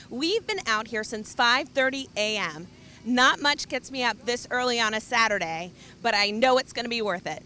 We've been out here since 5:30 a.m. Not much gets me up this early on a Saturday, but I know it's going to be worth it.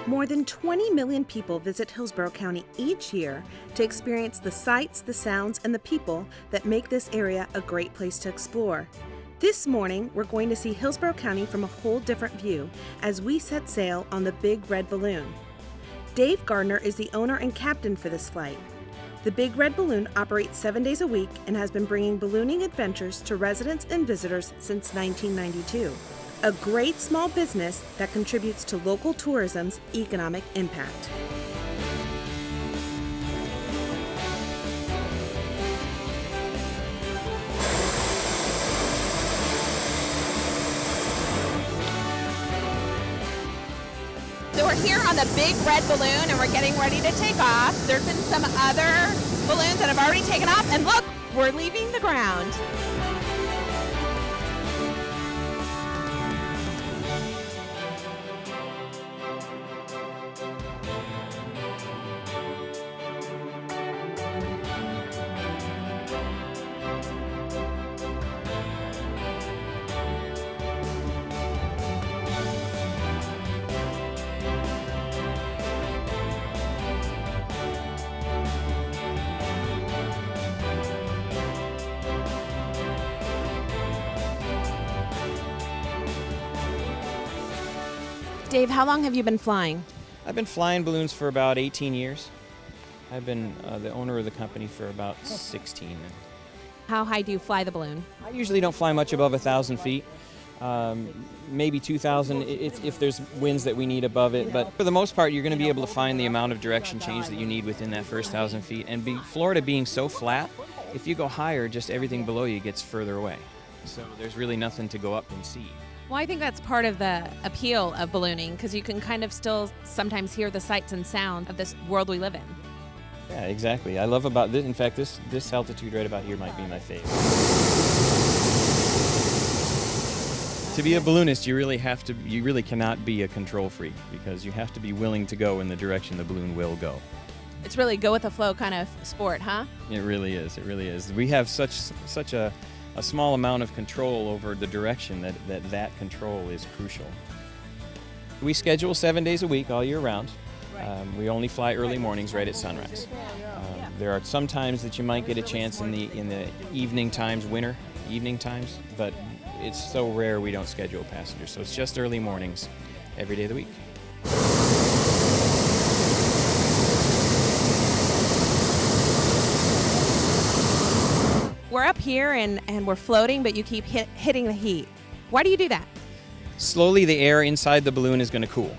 More than 20 million people visit Hillsborough County each year to experience the sights, the sounds, and the people that make this area a great place to explore. This morning, we're going to see Hillsborough County from a whole different view as we set sail on the Big Red Balloon. Dave Gardner is the owner and captain for this flight. The Big Red Balloon operates 7 days a week and has been bringing ballooning adventures to residents and visitors since 1992. A great small business that contributes to local tourism's economic impact. So we're here on the Big Red Balloon and we're getting ready to take off. There's been some other balloons that have already taken off, and look, we're leaving the ground. Dave, how long have you been flying? I've been flying balloons for about 18 years. I've been the owner of the company for about 16. How high do you fly the balloon? I usually don't fly much above 1,000 feet, maybe 2,000 if there's winds that we need above it. But for the most part, you're going to be able to find the amount of direction change that you need within that first 1,000 feet. And Florida being so flat, if you go higher, just everything below you gets further away. So there's really nothing to go up and see. Well, I think that's part of the appeal of ballooning, because you can kind of still sometimes hear the sights and sounds of this world we live in. Yeah, exactly. I love about this. In fact, this altitude right about here might be my favorite. To be a balloonist, you really cannot be a control freak, because you have to be willing to go in the direction the balloon will go. It's really go with the flow kind of sport, huh? It really is. It really is. We have such a small amount of control over the direction that control is crucial. We schedule 7 days a week all year round. We only fly early mornings right at sunrise. There are some times that you might get a chance in the evening times, winter evening times, but it's so rare we don't schedule passengers. So it's just early mornings every day of the week. We're up here and we're floating, but you keep hitting the heat. Why do you do that? Slowly, the air inside the balloon is going to cool.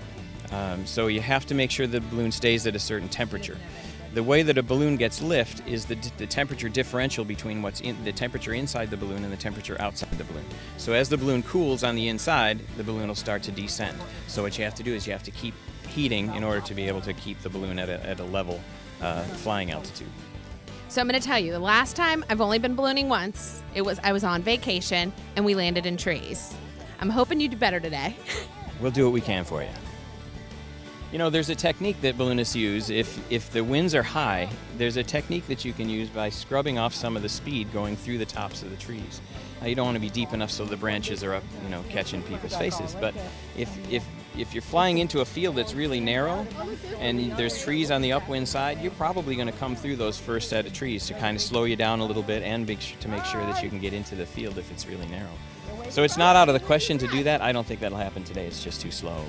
So you have to make sure the balloon stays at a certain temperature. The way that a balloon gets lift is the temperature differential between the temperature inside the balloon and the temperature outside the balloon. So as the balloon cools on the inside, the balloon will start to descend. So what you have to do is you have to keep heating in order to be able to keep the balloon at a level flying altitude. So I'm going to tell you, the last time, I've only been ballooning once. I was on vacation and we landed in trees. I'm hoping you do better today. We'll do what we can for you. You know, there's a technique that balloonists use. If the winds are high, there's a technique that you can use by scrubbing off some of the speed going through the tops of the trees. Now, you don't want to be deep enough so the branches are up, catching people's faces. But if you're flying into a field that's really narrow and there's trees on the upwind side, you're probably going to come through those first set of trees to kind of slow you down a little bit and to make sure that you can get into the field if it's really narrow. So it's not out of the question to do that. I don't think that'll happen today. It's just too slow.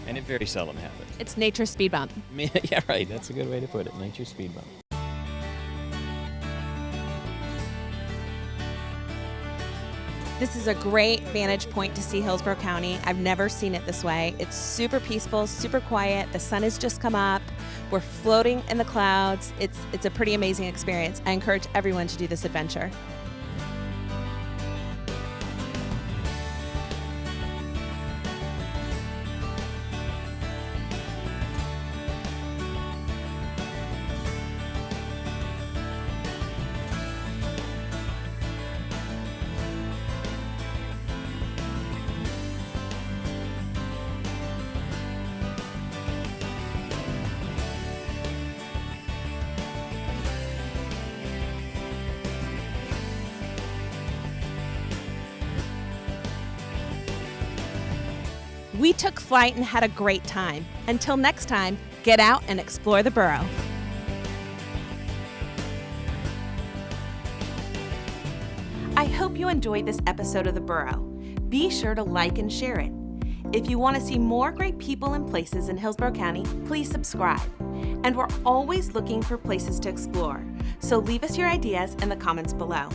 And it very seldom happens. It's nature's speed bump. Yeah, right. That's a good way to put it. Nature's speed bump. This is a great vantage point to see Hillsborough County. I've never seen it this way. It's super peaceful, super quiet. The sun has just come up. We're floating in the clouds. It's a pretty amazing experience. I encourage everyone to do this adventure. We took flight and had a great time. Until next time, get out and explore the borough. I hope you enjoyed this episode of The Borough. Be sure to like and share it. If you want to see more great people and places in Hillsborough County, please subscribe. And we're always looking for places to explore, so leave us your ideas in the comments below.